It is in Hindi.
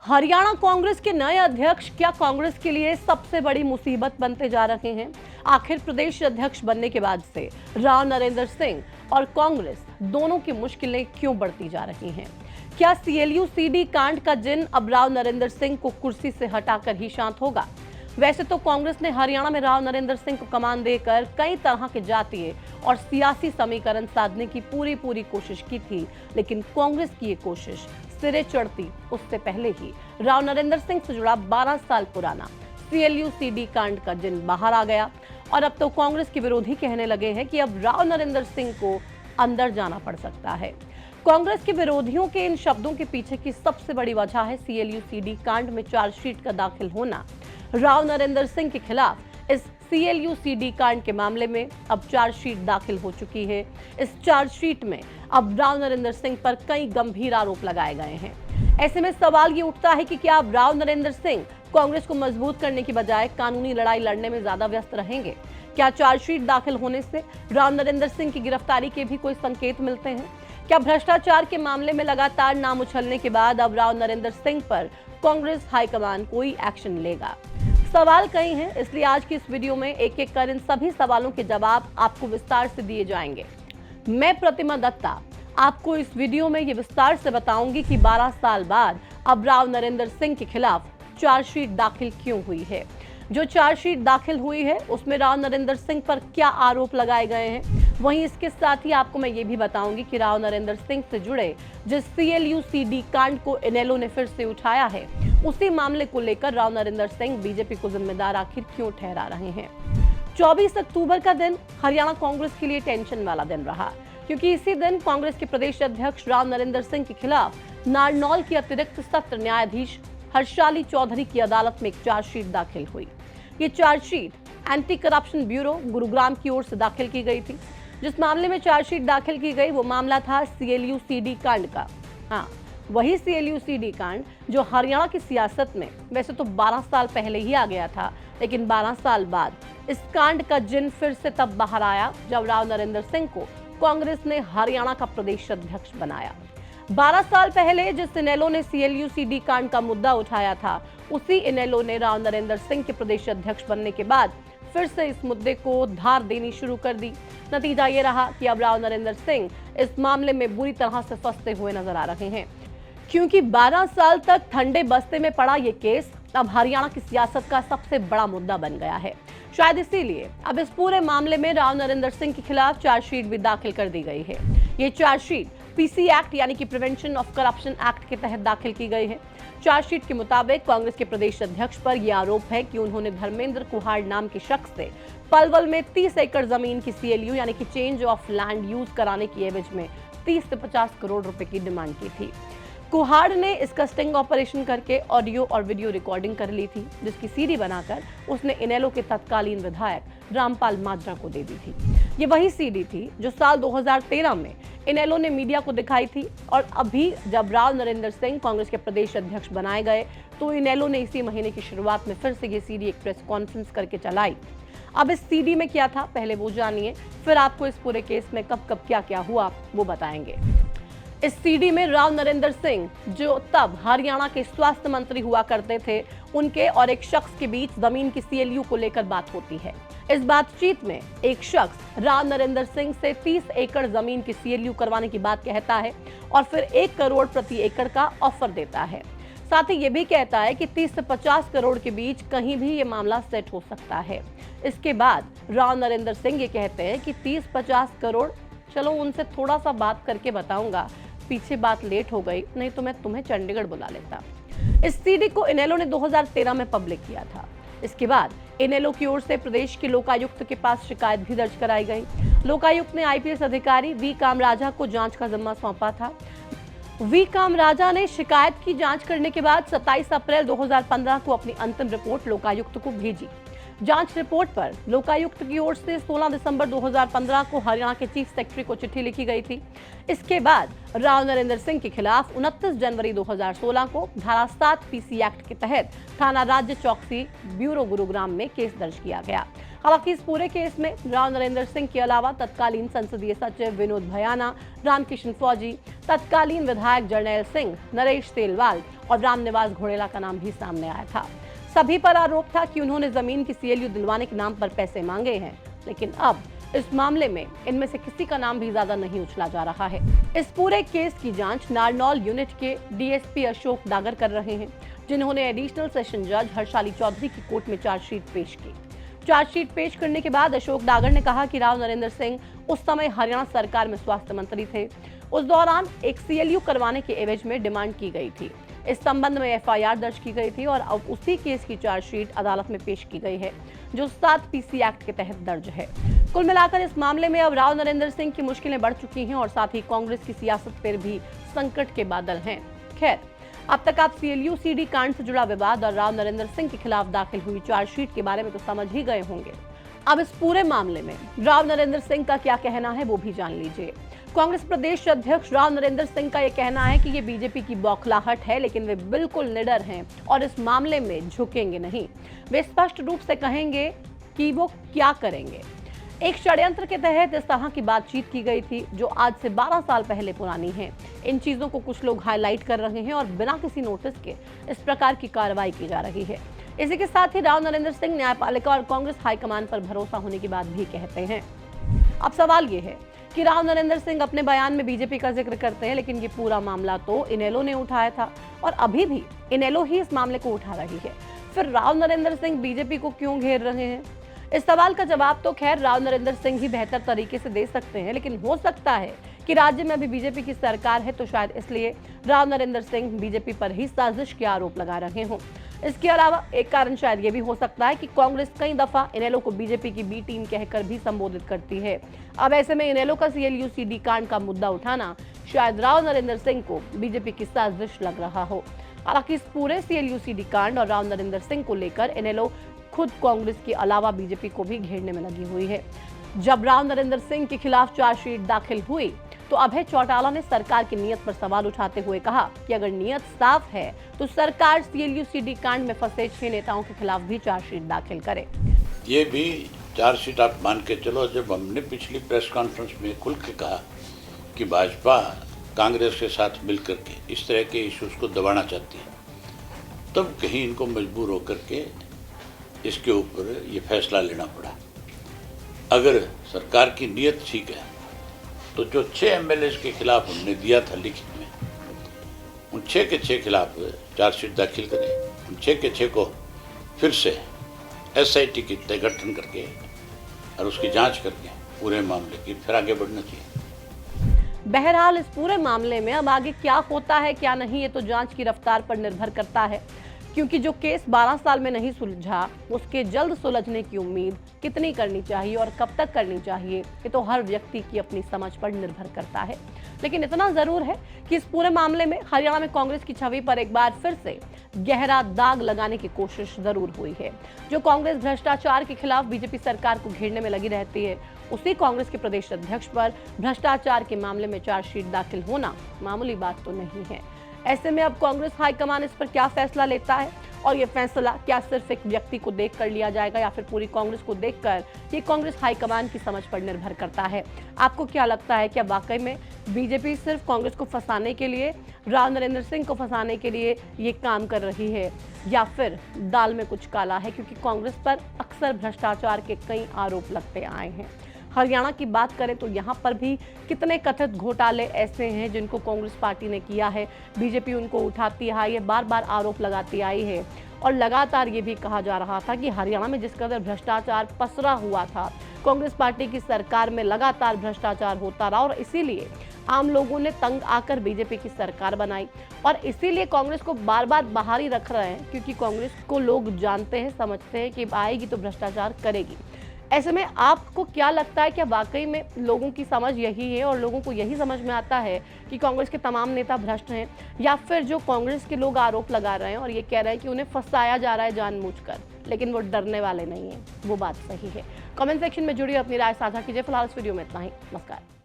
हरियाणा कांग्रेस के नए अध्यक्ष क्या कांग्रेस के लिए सबसे बड़ी मुसीबत बनते जा रहे हैं? आखिर प्रदेश अध्यक्ष बनने के बाद से राव नरेंद्र सिंह और कांग्रेस दोनों की मुश्किलें क्यों बढ़ती जा रही हैं? क्या सीएलयू सीडी कांड का जिन अब राव नरेंद्र सिंह को कुर्सी से हटाकर ही शांत होगा? वैसे तो कांग्रेस ने हरियाणा में राव नरेंद्र सिंह को कमान देकर कई तरह के जातीय और सियासी समीकरण साधने की पूरी कोशिश की थी, लेकिन कांग्रेस की ये कोशिश सिरे चढ़ती उससे पहले ही राव नरेंद्र सिंह से जुड़ा 12 साल पुराना सीएलयू सीडी कांड का जिन बाहर आ गया और अब तो कांग्रेस के विरोधी कहने लगे हैं कि अब राव नरेंद्र सिंह को अंदर जाना पड़ सकता है। कांग्रेस के विरोधियों के इन शब्दों के पीछे की सबसे बड़ी वजह है सीएलयू सीडी कांड में चार्जशीट का दाखिल होना। राव नरेंद्र सिंह के खिलाफ इस सीएलयू सीडी कांड के मामले में अब चार्जशीट दाखिल हो चुकी है। इस चार्जशीट में अब राव नरेंद्र सिंह पर कई गंभीर आरोप लगाए गए हैं। ऐसे में सवाल ये उठता है कि क्या अब राव नरेंद्र सिंह कांग्रेस को मजबूत करने की बजाय कानूनी लड़ाई लड़ने में ज्यादा व्यस्त रहेंगे? क्या चार्जशीट दाखिल होने से राव नरेंद्र सिंह की गिरफ्तारी के भी कोई संकेत मिलते हैं? क्या भ्रष्टाचार के मामले में लगातार नाम उछलने के बाद अब राव नरेंद्र सिंह पर कांग्रेस हाईकमान कोई एक्शन लेगा? सवाल कई हैं, इसलिए आज की इस वीडियो में एक एक कर इन सभी सवालों के जवाब आपको विस्तार से दिए जाएंगे। मैं प्रतिमा दत्ता आपको इस वीडियो में ये विस्तार से बताऊंगी कि 12 साल बाद अब राव नरेंद्र सिंह के खिलाफ चार्जशीट दाखिल क्यों हुई है। जो चार्जशीट दाखिल हुई है उसमें राव नरेंद्र सिंह पर क्या आरोप लगाए गए हैं। वहीं इसके साथ ही आपको मैं ये भी बताऊंगी कि राव नरेंद्र सिंह से जुड़े जिस सीएलयू सीडी कांड को इनेलो ने फिर से उठाया है, उसी मामले को लेकर राव नरेंद्र सिंह बीजेपी को जिम्मेदार आखिर क्यों ठहरा रहे हैं। 24 अक्टूबर का दिन हरियाणा कांग्रेस के लिए टेंशन वाला दिन रहा, क्योंकि इसी दिन कांग्रेस के प्रदेश अध्यक्ष राव नरेंद्र सिंह के खिलाफ नारनौल की अतिरिक्त सत्र न्यायाधीश हर्षाली चौधरी की अदालत में एक चार्जशीट दाखिल हुई। ये chargesheet anti corruption bureau Gurugram की ओर से दाखिल की गई थी। जिस मामले में चार्जशीट दाखिल की गई वो मामला था सीएलयू सीडी कांड का। हाँ, वही सीएलयू सीडी कांड जो हरियाणा की सियासत में वैसे तो 12 साल पहले ही आ गया था, लेकिन 12 साल बाद इस कांड का जिन फिर से तब बाहर आया जब राव नरेंद्र सिंह को कांग्रेस ने हरियाणा का प्रदेश अध्यक्ष बनाया। 12 साल पहले जिस इनेलो ने सीएलयू सीडी कांड का मुद्दा उठाया था, उसी इनेलो ने राव नरेंद्र सिंह के प्रदेश अध्यक्ष बनने के बाद फिर से इस मुद्दे को धार देनी शुरू कर दी। नतीजा ये रहा कि अब राव नरेंद्र सिंह इस मामले में बुरी तरह से फंसते हुए नजर आ रहे हैं, क्योंकि 12 साल तक ठंडे बस्ते में पड़ा ये केस अब हरियाणा की सियासत का सबसे बड़ा मुद्दा बन गया है। शायद इसीलिए अब इस पूरे मामले में राव नरेंद्र सिंह के खिलाफ चार्जशीट भी दाखिल कर दी गई है। ये चार्जशीट पीसी एक्ट यानी कि प्रिवेंशन ऑफ करप्शन एक्ट के तहत दाखिल की गई है। चार्जशीट के मुताबिक कांग्रेस के प्रदेश अध्यक्ष पर यह आरोप है कि उन्होंने धर्मेंद्र कुहाड़ नाम के शख्स से पलवल में 30 एकड़ जमीन की सीएलयू यानी कि चेंज ऑफ लैंड यूज कराने की एवज में 30 से 50 करोड़ रुपए की डिमांड की थी। कुहाड़ ने इसका स्टिंग ऑपरेशन करके ऑडियो और वीडियो रिकॉर्डिंग कर ली थी, जिसकी सीडी बनाकर उसने इनेलो के तत्कालीन विधायक रामपाल माजरा को दे दी थी। ये वही सीडी थी जो साल 2013 में इनेलो ने मीडिया को दिखाई थी, और अभी जब राव नरेंद्र सिंह कांग्रेस के प्रदेश अध्यक्ष बनाए गए तो इनेलो ने इसी महीने की शुरुआत में फिर से ये सीडी एक प्रेस कॉन्फ्रेंस करके चलाई। अब इस सीडी में क्या था पहले वो जानिए, फिर आपको इस पूरे केस में कब कब क्या क्या हुआ वो बताएंगे। इस सीडी में राव नरेंद्र सिंह, जो तब हरियाणा के स्वास्थ्य मंत्री हुआ करते थे, उनके और एक शख्स के बीच जमीन की सीएलयू को लेकर बात होती है। इस बातचीत में एक शख्स राव नरेंद्र सिंह से 30 एकड़ जमीन की सीएलयू करवाने की बात कहता है और फिर 1 करोड़ प्रति एकड़ का ऑफर देता है। साथ ही ये भी कहता है कि 30 से 50 करोड़ के बीच कहीं भी ये मामला सेट हो सकता है। इसके बाद राव नरेंद्र सिंह ये कहते हैं कि 30-50 करोड़, चलो उनसे थोड़ा सा बात करके बताऊंगा, पीछे बात लेट हो गई, नहीं तो मैं तुम्हें चंडीगढ़ बुला लेता। इस सीडी को इनेलो ने 2013 में पब्लिक किया था। इसके बाद इनेलो की ओर से प्रदेश के लोकायुक्त के पास शिकायत भी दर्ज कराई गई। लोकायुक्त ने आईपीएस अधिकारी वी कामराजा को जांच का जिम्मा सौंपा था। वी कामराजा ने शिकायत की जांच करने के बाद 27 अप्रैल 2015 को अपनी अंतिम रिपोर्ट लोकायुक्त को भेजी। जांच रिपोर्ट पर लोकायुक्त की ओर से 16 दिसंबर 2015 को हरियाणा के चीफ सेक्रेटरी को चिट्ठी लिखी गई थी। इसके बाद राव नरेंद्र सिंह के खिलाफ 29 जनवरी 2016 को धारा 7 पीसी एक्ट के तहत थाना राज्य चौकसी ब्यूरो गुरुग्राम में केस दर्ज किया गया। हालांकि इस पूरे केस में राव नरेंद्र सिंह के अलावा तत्कालीन संसदीय सचिव विनोद भयाना, रामकिशन फौजी, तत्कालीन विधायक जरनैल सिंह, नरेश तेलवाल और रामनिवास घोड़ेला का नाम भी सामने आया था। सभी पर आरोप था कि उन्होंने जमीन की सीएलयू दिलवाने के नाम पर पैसे मांगे हैं, लेकिन अब इस मामले में इनमें से किसी का नाम भी ज्यादा नहीं उछला जा रहा है। इस पूरे केस की जांच नारनौल यूनिट के डीएसपी अशोक डागर कर रहे हैं, जिन्होंने एडिशनल सेशन जज हर्षाली चौधरी की कोर्ट में चार्जशीट पेश की। चार्जशीट पेश करने के बाद अशोक डागर ने कहा कि राव नरेंद्र सिंह उस समय हरियाणा सरकार में स्वास्थ्य मंत्री थे। उस दौरान एक सीएलयू करवाने के एवज में डिमांड की गई थी। इस संबंध में एफआईआर दर्ज की गई थी और अब उसी केस की चार्जशीट अदालत में पेश की गई है, जो 7 पीसी एक्ट के तहत दर्ज है। कुल मिलाकर इस मामले में अब राव नरेंद्र सिंह की मुश्किलें बढ़ चुकी हैं और साथ ही कांग्रेस की सियासत पर भी संकट के बादल हैं। खैर, अब तक आप सीएलयू सीडी कांड से जुड़ा विवाद और राव नरेंद्र सिंह के खिलाफ दाखिल हुई चार्जशीट के बारे में तो समझ ही गए होंगे। अब इस पूरे मामले में राव नरेंद्र सिंह का क्या कहना है वो भी जान लीजिए। कांग्रेस प्रदेश अध्यक्ष राव नरेंद्र सिंह का यह कहना है कि ये बीजेपी की बौखलाहट है, लेकिन वे बिल्कुल निडर हैं और इस मामले में झुकेंगे नहीं। वे स्पष्ट रूप से कहेंगे कि वो क्या करेंगे। एक षड्यंत्र के तहत इस तरह की बातचीत की गई थी, जो आज से 12 साल पहले पुरानी है। इन चीजों को कुछ लोग हाईलाइट कर रहे हैं और बिना किसी नोटिस के इस प्रकार की कार्रवाई की जा रही है। इसी के साथ ही राव नरेंद्र सिंह न्यायपालिका और कांग्रेस हाईकमान पर भरोसा होने की बात भी कहते हैं। अब सवाल ये है कि राव नरेंद्र सिंह अपने बयान में बीजेपी का जिक्र करते हैं, लेकिन ये पूरा मामला तो इनेलो ने उठाया था और अभी भी इनेलो ही इस मामले को उठा रही है। फिर राव नरेंद्र सिंह बीजेपी को क्यों घेर रहे हैं? इस सवाल का जवाब तो खैर राव नरेंद्र सिंह ही बेहतर तरीके से दे सकते हैं, लेकिन हो सकता है कि राज्य में अभी बीजेपी की सरकार है, तो शायद इसलिए राव नरेंद्र सिंह बीजेपी पर ही साजिश के आरोप लगा रहे हों। इसके अलावा एक कारण शायद ये भी हो सकता है कि कांग्रेस कई दफा इनेलो को बीजेपी की बी टीम कहकर भी संबोधित करती है। अब ऐसे में इनेलो का सीएलयू सीडी कांड का मुद्दा उठाना शायद राव नरेंद्र सिंह को बीजेपी की साजिश लग रहा हो। हालांकि इस पूरे सीएलयू सीडी कांड और राव नरेंद्र सिंह को लेकर इनेलो खुद कांग्रेस के अलावा बीजेपी को भी घेरने में लगी हुई है। जब राव नरेंद्र सिंह के खिलाफ चार्जशीट दाखिल हुई तो अभय चौटाला ने सरकार की नीयत पर सवाल उठाते हुए कहा कि अगर नीयत साफ है तो सरकार सीएलयू सीडी कांड में फंसे 6 नेताओं के खिलाफ भी चार्जशीट दाखिल करे। ये भी चार्जशीट आप मान के चलो, जब हमने पिछली प्रेस कॉन्फ्रेंस में खुल के कहा कि भाजपा कांग्रेस के साथ मिलकर के इस तरह के इश्यूज को दबाना चाहती है, तब कहीं इनको मजबूर होकर के इसके ऊपर ये फैसला लेना पड़ा। अगर सरकार की नीयत ठीक है तो जो 6 एमएलए के खिलाफ हमने दिया था लिखित में, उन 6 के 6 खिलाफ चार्जशीट दाखिल करें। उन 6 के 6 को फिर से एसआईटी की गठन करके और उसकी जांच करके पूरे मामले की फिर आगे बढ़ना चाहिए। बहरहाल इस पूरे मामले में अब आगे क्या होता है क्या नहीं, ये तो जांच की रफ्तार पर निर्भर करता है, क्योंकि जो केस 12 साल में नहीं सुलझा उसके जल्द सुलझने की उम्मीद कितनी करनी चाहिए और कब तक करनी चाहिए, ये तो हर व्यक्ति की अपनी समझ पर निर्भर करता है। लेकिन इतना जरूर है कि इस पूरे मामले में हरियाणा में कांग्रेस की छवि पर एक बार फिर से गहरा दाग लगाने की कोशिश जरूर हुई है। जो कांग्रेस भ्रष्टाचार के खिलाफ बीजेपी सरकार को घेरने में लगी रहती है, उसी कांग्रेस के प्रदेश अध्यक्ष पर भ्रष्टाचार के मामले में चार्जशीट दाखिल होना मामूली बात तो नहीं है। ऐसे में अब कांग्रेस हाईकमान इस पर क्या फैसला लेता है और ये फैसला क्या सिर्फ एक व्यक्ति को देखकर लिया जाएगा या फिर पूरी कांग्रेस को देखकर, ये कांग्रेस हाईकमान की समझ पर निर्भर करता है। आपको क्या लगता है, क्या वाकई में बीजेपी सिर्फ कांग्रेस को फंसाने के लिए, राव नरेंद्र सिंह को फंसाने के लिए ये काम कर रही है, या फिर दाल में कुछ काला है? क्योंकि कांग्रेस पर अक्सर भ्रष्टाचार के कई आरोप लगते आए हैं। हरियाणा की बात करें तो यहाँ पर भी कितने कथित घोटाले ऐसे हैं जिनको कांग्रेस पार्टी ने किया है, बीजेपी उनको उठाती आई है, बार बार आरोप लगाती आई है और लगातार ये भी कहा जा रहा था कि हरियाणा में जिस कदर भ्रष्टाचार पसरा हुआ था, कांग्रेस पार्टी की सरकार में लगातार भ्रष्टाचार होता रहा और इसीलिए आम लोगों ने तंग आकर बीजेपी की सरकार बनाई और इसीलिए कांग्रेस को बार बार बाहर ही रख रहे हैं, क्योंकि कांग्रेस को लोग जानते हैं, समझते हैं कि आएगी तो भ्रष्टाचार करेगी। ऐसे में आपको क्या लगता है, क्या वाकई में लोगों की समझ यही है और लोगों को यही समझ में आता है कि कांग्रेस के तमाम नेता भ्रष्ट हैं, या फिर जो कांग्रेस के लोग आरोप लगा रहे हैं और ये कह रहे हैं कि उन्हें फंसाया जा रहा है जानबूझकर, लेकिन वो डरने वाले नहीं हैं, वो बात सही है। कमेंट सेक्शन में जुड़िए, अपनी राय साझा कीजिए। फिलहाल इस वीडियो में इतना ही। नमस्कार।